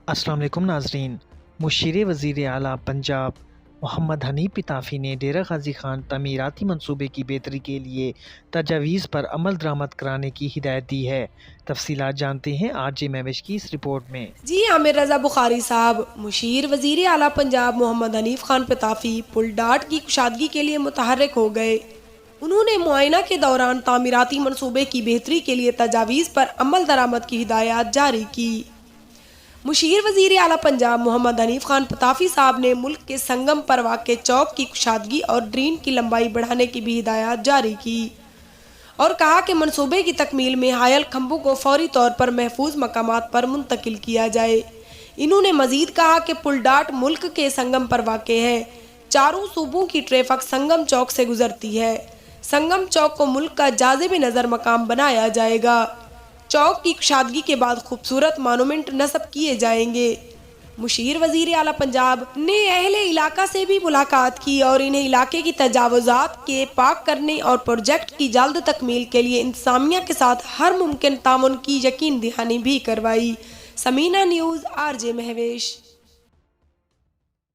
السلام علیکم ناظرین۔ مشیر وزیر اعلیٰ پنجاب محمد حنیف اتافی نے ڈیرہ غازی خان تعمیراتی منصوبے کی بہتری کے لیے تجاویز پر عمل درآمد کرانے کی ہدایت دی ہے۔ تفصیلات جانتے ہیں RJ مہوش کی اس رپورٹ میں۔ عامر رضا بخاری صاحب مشیر وزیر اعلیٰ پنجاب محمد حنیف خان اتافی پل ڈاٹ کی کشادگی کے لیے متحرک ہو گئے۔ انہوں نے معائنہ کے دوران تعمیراتی منصوبے کی بہتری کے لیے تجاویز پر عمل درآمد کی ہدایات جاری کی۔ مشیر وزیر اعلیٰ پنجاب محمد حنیف خان اتافی صاحب نے ملک کے سنگم پر واقع چوک کی کشادگی اور ڈرین کی لمبائی بڑھانے کی بھی ہدایات جاری کی اور کہا کہ منصوبے کی تکمیل میں حائل کھمبوں کو فوری طور پر محفوظ مقامات پر منتقل کیا جائے۔ انہوں نے مزید کہا کہ پل ڈاٹ ملک کے سنگم پر واقع ہے۔ چاروں صوبوں کی ٹریفک سنگم چوک سے گزرتی ہے۔ سنگم چوک کو ملک کا جاذب نظر مقام بنایا جائے گا۔ چوک کی کشادگی کے بعد خوبصورت مانومنٹ نصب کیے جائیں گے۔ مشیر وزیر اعلیٰ پنجاب نے اہل علاقہ سے بھی ملاقات کی اور انہیں علاقے کی تجاوزات کے پاک کرنے اور پروجیکٹ کی جلد تکمیل کے لیے انتظامیہ کے ساتھ ہر ممکن تعاون کی یقین دہانی بھی کروائی۔ Samina news RJ Mehwish.